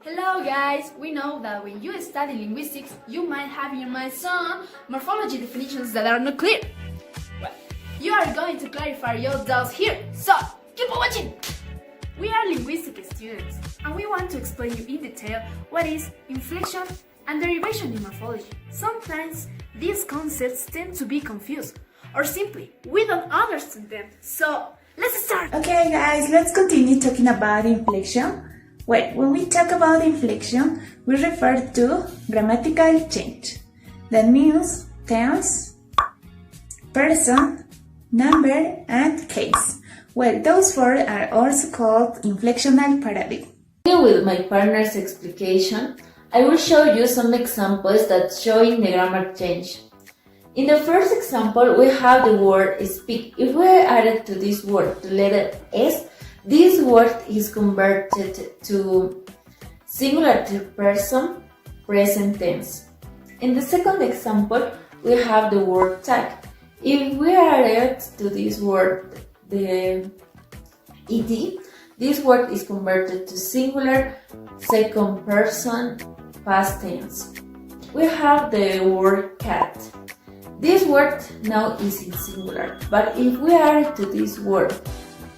Hello guys! We know that when you study linguistics, you might have in your mind some morphology definitions that are not clear. Well, you are going to clarify your doubts here, so keep on watching! We are linguistic students, and we want to explain you in detail what is inflection and derivation in morphology. Sometimes these concepts tend to be confused, or simply, we don't understand them. So, let's start! Okay guys, let's continue talking about inflection. Well, when we talk about inflection, we refer to grammatical change. That means tense, person, number, and case. Well, those four are also called inflectional paradigm. With my partner's explication, I will show you some examples that showing the grammar change. In the first example, we have the word speak. If we added to this word the letter S, this word is converted to singular third person, present tense. In the second example, we have the word tag. If we add to this word the ed, this word is converted to singular second person, past tense. We have the word cat. This word now is in singular, but if we add to this word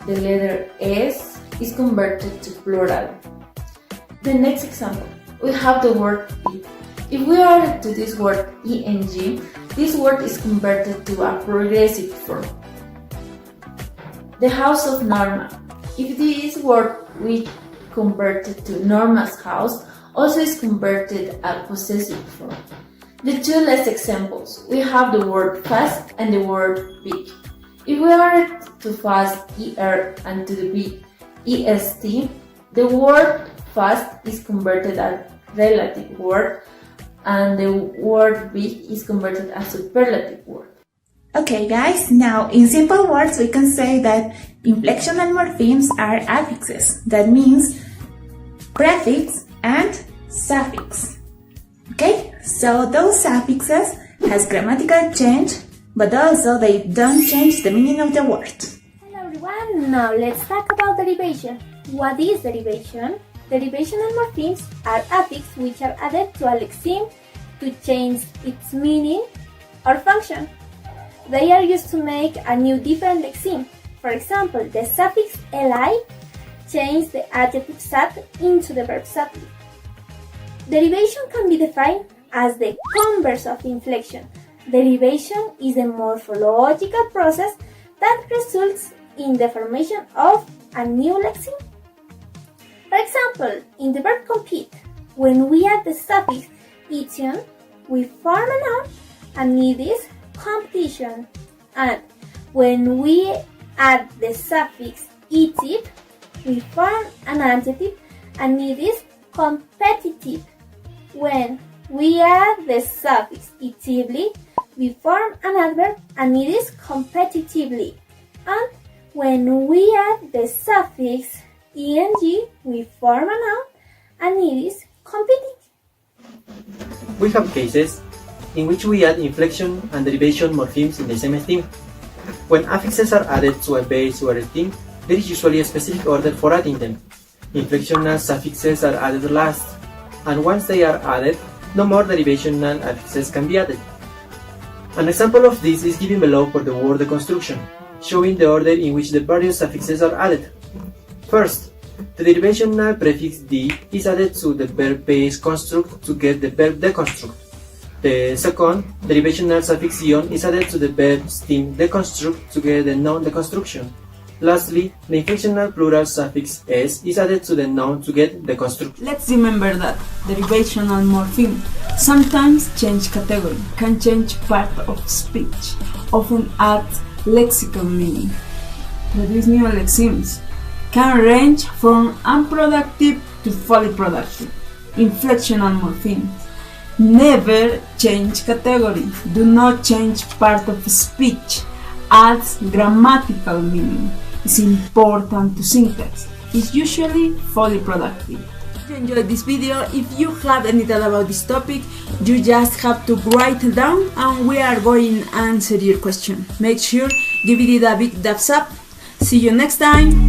the letter S, is converted to plural. The next example, we have the word eat. If we add to this word eng, this word is converted to a progressive form. The house of Norma. If this word we converted to Norma's house, also is converted a possessive form. The two last examples, we have the word fast and the word big. If we add to fast er and to the big est, the word fast is converted as relative word and the word big is converted as superlative word. Okay guys, now in simple words we can say that inflectional morphemes are affixes. That means prefix and suffix. Okay, so those suffixes has grammatical change, but also they don't change the meaning of the word. Hello everyone, now let's talk about derivation. What is derivation? Derivational morphemes are affixes which are added to a lexeme to change its meaning or function. They are used to make a new different lexeme. For example, the suffix li changes the adjective sat into the verb satly. Derivation can be defined as the converse of inflection. Derivation is a morphological process that results in the formation of a new lexeme. For example, in the verb compete, when we add the suffix ition, we form a noun and it is competition. And when we add the suffix itive, we form an adjective and it is competitive. When we add the suffix itively, we form an adverb and it is competitively. And when we add the suffix eng, we form a noun and it is competing. We have cases in which we add inflection and derivation morphemes in the same theme. When affixes are added to a base or a theme, there is usually a specific order for adding them. Inflectional suffixes are added last, and once they are added, no more derivational affixes can be added. An example of this is given below for the word deconstruction, showing the order in which the various suffixes are added. First, the derivational prefix d is added to the verb base construct to get the verb deconstruct. The second, derivational suffix ion is added to the verb stem deconstruct to get the noun deconstruction. Lastly, the inflectional plural suffix s is added to the noun to get deconstruct. Let's remember that derivational morpheme sometimes change category, can change part of speech, often add lexical meaning. These new lexemes can range from unproductive to fully productive. Inflectional morphemes never change category, do not change part of speech, adds grammatical meaning, is important to syntax, is usually fully productive. If you enjoyed this video, if you have any doubt about this topic, you just have to write it down and we are going to answer your question. Make sure give it a big thumbs up. See you next time.